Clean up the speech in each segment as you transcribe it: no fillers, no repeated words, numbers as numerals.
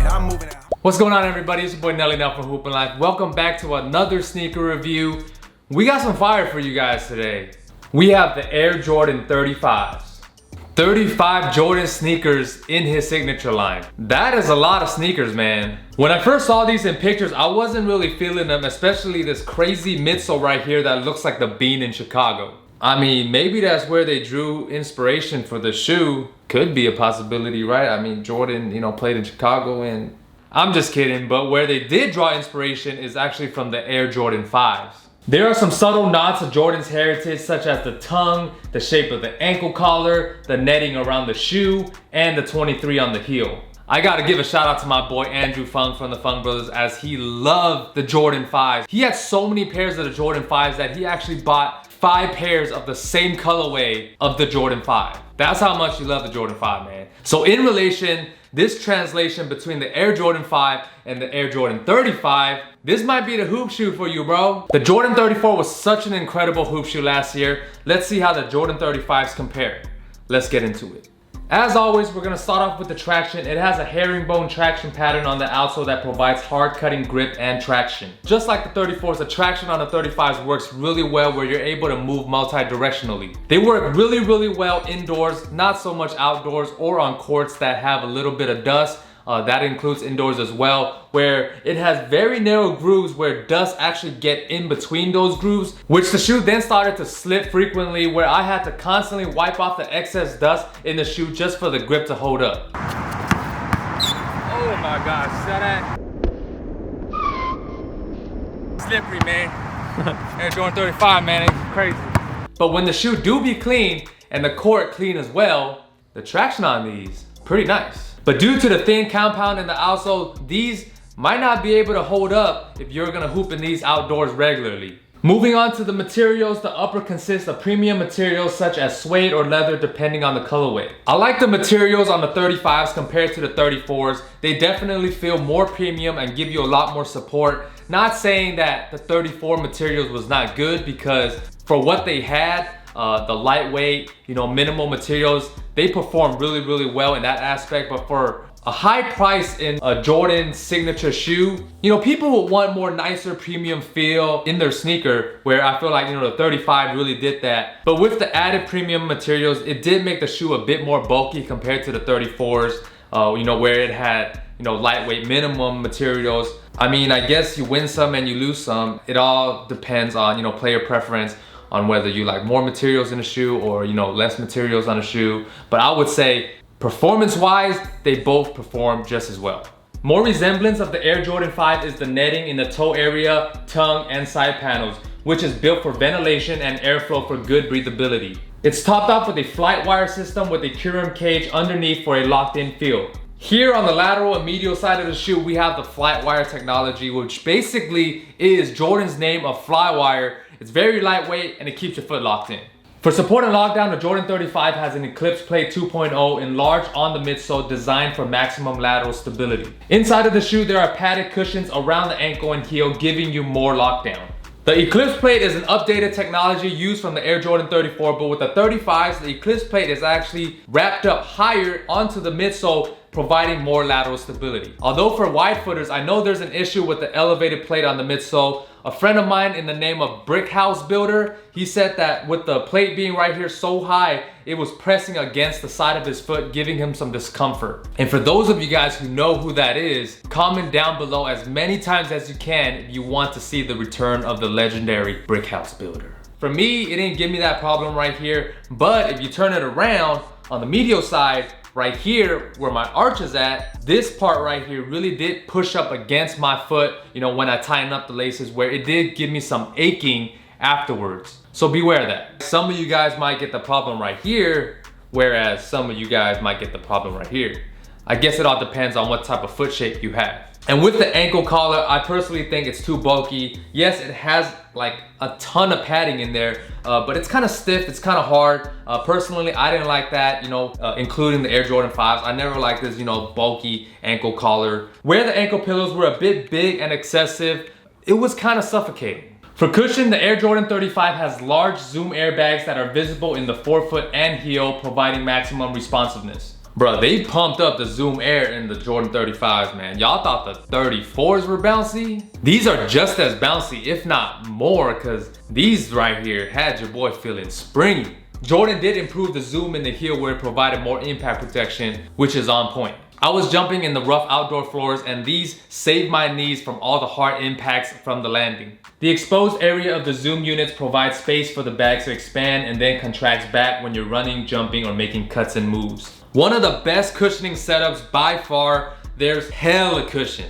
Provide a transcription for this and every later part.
I'm moving out. What's going on, everybody? It's your boy Nelly now from Hoopin' Life. Welcome back to another sneaker review. We got some fire for you guys today. We have the Air Jordan 35s. 35 Jordan sneakers in his signature line. That is a lot of sneakers, man. When I first saw these in pictures, I wasn't really feeling them, especially this crazy midsole right here that looks like the Bean in Chicago. I mean, maybe that's where they drew inspiration for the shoe. Could be a possibility, right? I mean, Jordan, played in Chicago, and I'm just kidding, but where they did draw inspiration is actually from the Air Jordan 5s. There are some subtle nods to Jordan's heritage, such as the tongue, the shape of the ankle collar, the netting around the shoe, and the 23 on the heel. I gotta give a shout out to my boy Andrew Fung from the Fung Brothers, as he loved the Jordan 5s. He had so many pairs of the Jordan 5s that he actually bought 5 pairs of the same colorway of the Jordan 5. That's how much you love the Jordan 5, man. So in relation, this translation between the Air Jordan 5 and the Air Jordan 35, this might be the hoop shoe for you, bro. The Jordan 34 was such an incredible hoop shoe last year. Let's see how the Jordan 35s compare. Let's get into it. As always, we're gonna start off with the traction. It has a herringbone traction pattern on the outsole that provides hard cutting grip and traction. Just like the 34s, the traction on the 35s works really well where you're able to move multi-directionally. They work really well indoors, not so much outdoors or on courts that have a little bit of dust. That includes indoors as well, where it has very narrow grooves where dust actually get in between those grooves, which the shoe then started to slip frequently, where I had to constantly wipe off the excess dust in the shoe just for the grip to hold up. Oh my gosh, see that? Slippery, man. Air Jordan 35, man, it's crazy. But when the shoe do be clean and the court clean as well, the traction on these, pretty nice. But due to the thin compound in the outsole, these might not be able to hold up if you're gonna hoop in these outdoors regularly. Moving on to the materials, the upper consists of premium materials such as suede or leather depending on the colorway. I like the materials on the 35s compared to the 34s. They definitely feel more premium and give you a lot more support. Not saying that the 34 materials was not good, because for what they had, the lightweight, minimal materials, they perform really well in that aspect. But for a high price in a Jordan signature shoe, people would want more nicer premium feel in their sneaker, where I feel like, the 35 really did that. But with the added premium materials, it did make the shoe a bit more bulky compared to the 34s, where it had, lightweight minimum materials. I mean, I guess you win some and you lose some. It all depends on, player preference, on whether you like more materials in a shoe or less materials on a shoe. But I would say performance-wise, they both perform just as well. More resemblance of the Air Jordan 5 is the netting in the toe area, tongue, and side panels, which is built for ventilation and airflow for good breathability. It's topped off with a flight wire system with a Curum cage underneath for a locked-in feel. Here on the lateral and medial side of the shoe, we have the flight wire technology, which basically is Jordan's name of fly wire. It's very lightweight and it keeps your foot locked in. For support and lockdown, the Jordan 35 has an Eclipse Plate 2.0 enlarged on the midsole, designed for maximum lateral stability. Inside of the shoe, there are padded cushions around the ankle and heel, giving you more lockdown. The Eclipse Plate is an updated technology used from the Air Jordan 34, but with the 35s, the Eclipse Plate is actually wrapped up higher onto the midsole, providing more lateral stability. Although for wide footers, I know there's an issue with the elevated plate on the midsole. A friend of mine in the name of Brick House Builder, he said that with the plate being right here so high, it was pressing against the side of his foot, giving him some discomfort. And for those of you guys who know who that is, comment down below as many times as you can if you want to see the return of the legendary Brick House Builder. For me, it didn't give me that problem right here, but if you turn it around on the medial side, right here where my arch is at, this part right here really did push up against my foot, when I tighten up the laces, where it did give me some aching afterwards. So beware of that. Some of you guys might get the problem right here, whereas some of you guys might get the problem right here. I guess it all depends on what type of foot shape you have. And with the ankle collar, I personally think it's too bulky. Yes, it has like a ton of padding in there, but it's kind of stiff, it's kind of hard. Personally, I didn't like that, including the Air Jordan 5s. I never liked this, bulky ankle collar. Where the ankle pillows were a bit big and excessive, it was kind of suffocating. For cushion, the Air Jordan 35 has large zoom airbags that are visible in the forefoot and heel, providing maximum responsiveness. Bro, they pumped up the Zoom Air in the Jordan 35s, man. Y'all thought the 34s were bouncy? These are just as bouncy, if not more, because these right here had your boy feeling springy. Jordan did improve the zoom in the heel where it provided more impact protection, which is on point. I was jumping in the rough outdoor floors and these saved my knees from all the hard impacts from the landing. The exposed area of the Zoom units provides space for the bags to expand and then contracts back when you're running, jumping, or making cuts and moves. One of the best cushioning setups by far. There's hella cushion.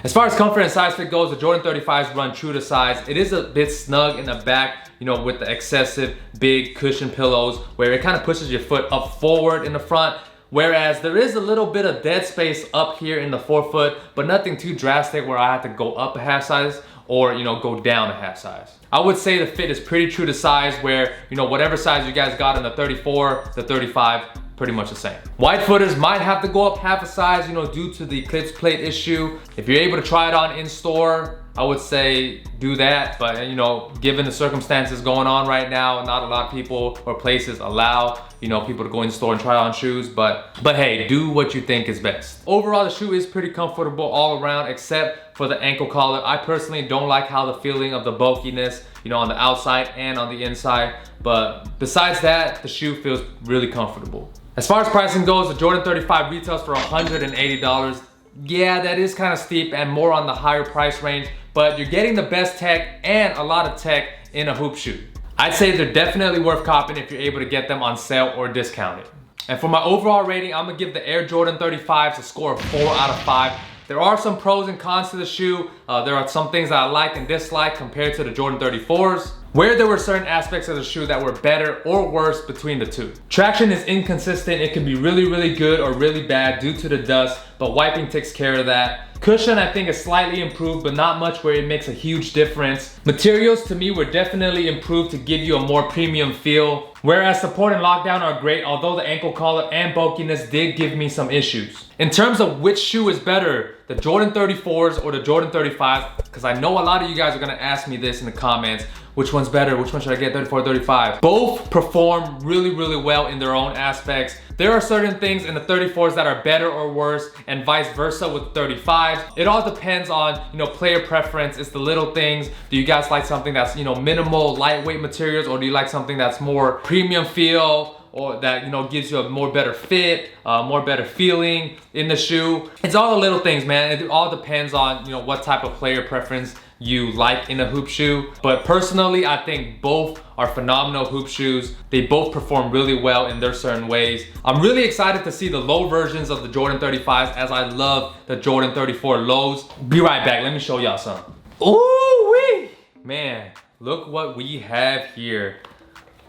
As far as comfort and size fit goes, the Jordan 35s run true to size. It is a bit snug in the back, you know, with the excessive big cushion pillows where it kind of pushes your foot up forward in the front. Whereas there is a little bit of dead space up here in the forefoot, but nothing too drastic where I have to go up a half size or, you know, go down a half size. I would say the fit is pretty true to size where, you know, whatever size you guys got in the 34, the 35, pretty much the same. Wide footers might have to go up half a size, you know, due to the eclipse plate issue. If you're able to try it on in store, I would say do that. But, you know, given the circumstances going on right now, not a lot of people or places allow, you know, people to go in store and try on shoes. But hey, do what you think is best. Overall, the shoe is pretty comfortable all around, except for the ankle collar. I personally don't like how the feeling of the bulkiness, you know, on the outside and on the inside. But besides that, the shoe feels really comfortable. As far as pricing goes, the Jordan 35 retails for $180. Yeah, that is kind of steep and more on the higher price range, but you're getting the best tech and a lot of tech in a hoop shoe. I'd say they're definitely worth copping if you're able to get them on sale or discounted. And for my overall rating, I'm gonna give the Air Jordan 35s a score of 4 out of 5. There are some pros and cons to the shoe. There are some things that I like and dislike compared to the Jordan 34s, where there were certain aspects of the shoe that were better or worse between the two. Traction is inconsistent. It can be really, really good or really bad due to the dust, but wiping takes care of that. Cushion, I think, is slightly improved, but not much where it makes a huge difference. Materials, to me, were definitely improved to give you a more premium feel. Whereas support and lockdown are great, although the ankle collar and bulkiness did give me some issues. In terms of which shoe is better, the Jordan 34s or the Jordan 35s, because I know a lot of you guys are gonna ask me this in the comments, which one's better, which one should I get, 34 or 35? Both perform really, really well in their own aspects. There are certain things in the 34s that are better or worse, and vice versa with the 35s. It all depends on, you know, player preference. It's the little things. Do you guys like something that's, you know, minimal, lightweight materials, or do you like something that's more premium feel, or that, you know, gives you a more better fit, more better feeling in the shoe? It's all the little things, man. It all depends on, you know, what type of player preference you like in a hoop shoe. But personally, I think both are phenomenal hoop shoes. They both perform really well in their certain ways. I'm really excited to see the low versions of the Jordan 35s, as I love the Jordan 34 lows. Be right back, let me show y'all some. Ooh-wee! Man, look what we have here.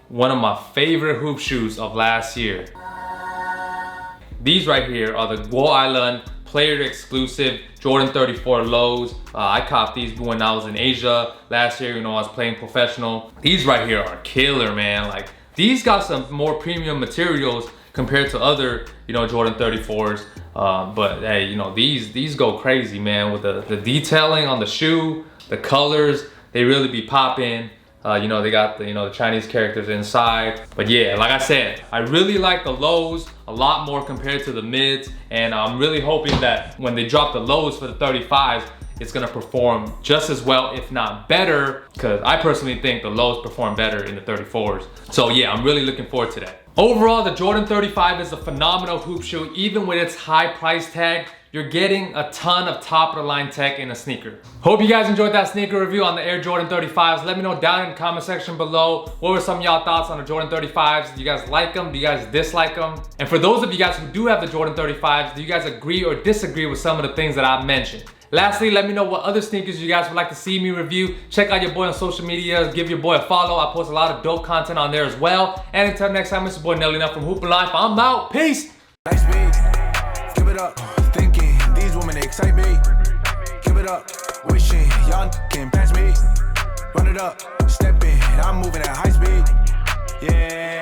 One of my favorite hoop shoes of last year. These right here are the Guo Island player exclusive Jordan 34 lows. I copped these when I was in Asia last year, you know, I was playing professional. These right here are killer, man. Like, these got some more premium materials compared to other, you know, Jordan 34s. But hey, you know, these go crazy, man, with the detailing on the shoe, the colors, they really be popping. You know, they got the, you know, the Chinese characters inside. But yeah, like I said, I really like the lows a lot more compared to the mids. And I'm really hoping that when they drop the lows for the 35s, it's gonna perform just as well, if not better, because I personally think the lows perform better in the 34s. So yeah, I'm really looking forward to that. Overall, the Jordan 35 is a phenomenal hoop shoe. Even with its high price tag, you're getting a ton of top of the line tech in a sneaker. Hope you guys enjoyed that sneaker review on the Air Jordan 35s. Let me know down in the comment section below, what were some of y'all thoughts on the Jordan 35s? Do you guys like them? Do you guys dislike them? And for those of you guys who do have the Jordan 35s, do you guys agree or disagree with some of the things that I've mentioned? Lastly, let me know what other sneakers you guys would like to see me review. Check out your boy on social media. Give your boy a follow. I post a lot of dope content on there as well. And until next time, it's your boy Nelly Nuff from Hoopin' Life. I'm out. Peace. Nice beat. Give it up. Thinking these women excite me. Give it up. Wishing y'all can pass me. Run it up. Stepping. I'm moving at high speed. Yeah.